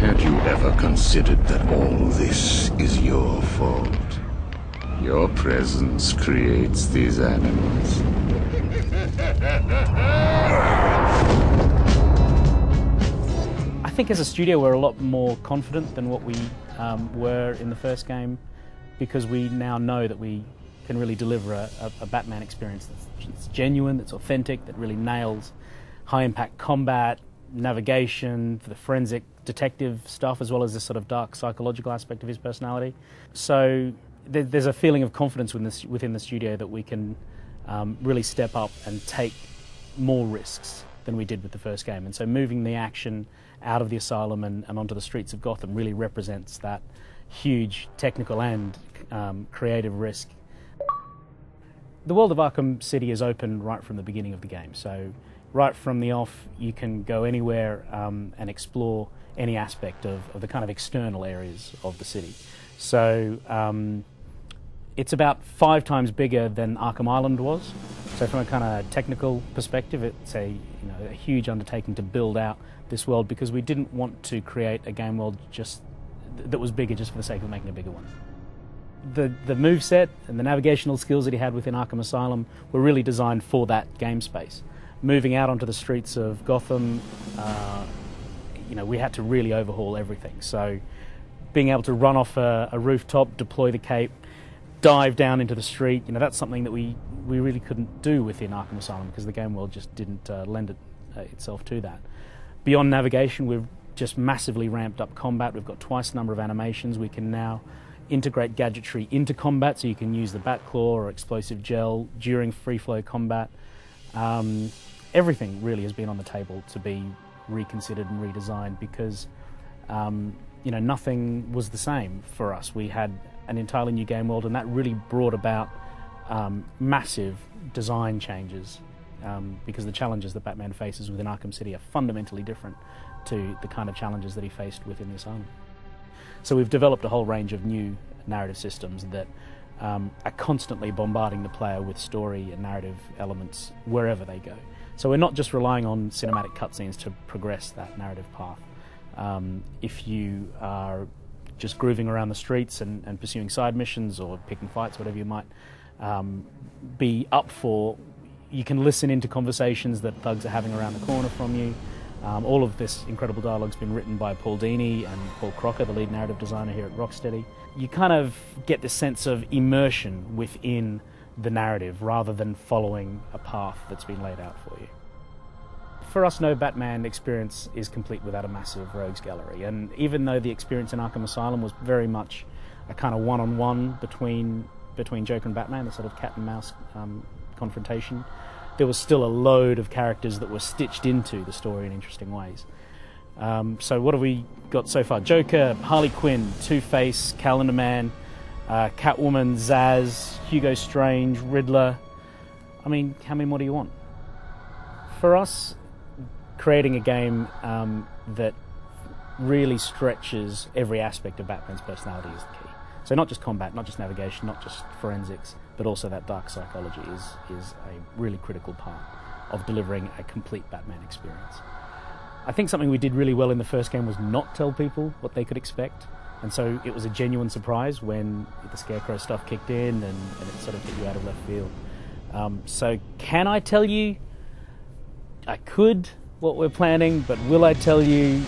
Had you ever considered that all this is your fault? Your presence creates these animals. I think as a studio we're a lot more confident than what we were in the first game, because we now know that we can really deliver a Batman experience that's genuine, that's authentic, that really nails high-impact combat, navigation, the forensic detective stuff, as well as this sort of dark psychological aspect of his personality. So there's a feeling of confidence within the studio that we can really step up and take more risks than we did with the first game. And so moving the action out of the asylum and onto the streets of Gotham really represents that huge technical and creative risk. The world of Arkham City is open right from the beginning of the game, so right from the off you can go anywhere and explore any aspect of the kind of external areas of the city. So it's about 5 times bigger than Arkham Island was. So from a kind of technical perspective, it's a huge undertaking to build out this world, because we didn't want to create a game world that was bigger just for the sake of making a bigger one. The moveset and the navigational skills that he had within Arkham Asylum were really designed for that game space. Moving out onto the streets of Gotham, we had to really overhaul everything. So being able to run off a rooftop, deploy the cape, dive down into the street, that's something that we really couldn't do within Arkham Asylum, because the game world just didn't lend itself to that. Beyond navigation, we've just massively ramped up combat. We've got twice the number of animations. We can now integrate gadgetry into combat, so you can use the Batclaw or explosive gel during free-flow combat. Everything really has been on the table to be reconsidered and redesigned, because nothing was the same for us. We had an entirely new game world, and that really brought about massive design changes, because the challenges that Batman faces within Arkham City are fundamentally different to the kind of challenges that he faced within the Asylum. So we've developed a whole range of new narrative systems that are constantly bombarding the player with story and narrative elements wherever they go. So we're not just relying on cinematic cutscenes to progress that narrative path. If you are just grooving around the streets and pursuing side missions or picking fights, whatever you might be up for, you can listen into conversations that thugs are having around the corner from you. All of this incredible dialogue's been written by Paul Dini and Paul Crocker, the lead narrative designer here at Rocksteady. You kind of get this sense of immersion within the narrative rather than following a path that's been laid out for you. For us, no Batman experience is complete without a massive rogues gallery, and even though the experience in Arkham Asylum was very much a kind of one-on-one between Joker and Batman, the sort of cat and mouse confrontation, there was still a load of characters that were stitched into the story in interesting ways. So what have we got so far? Joker, Harley Quinn, Two-Face, Calendar Man, Catwoman, Zaz, Hugo Strange, Riddler. I mean, how many more do you want? For us, creating a game that really stretches every aspect of Batman's personality is the key. So not just combat, not just navigation, not just forensics, but also that dark psychology is a really critical part of delivering a complete Batman experience. I think something we did really well in the first game was not tell people what they could expect, and so it was a genuine surprise when the Scarecrow stuff kicked in and it sort of hit you out of left field. So can I tell you? I could what we're planning, but will I tell you?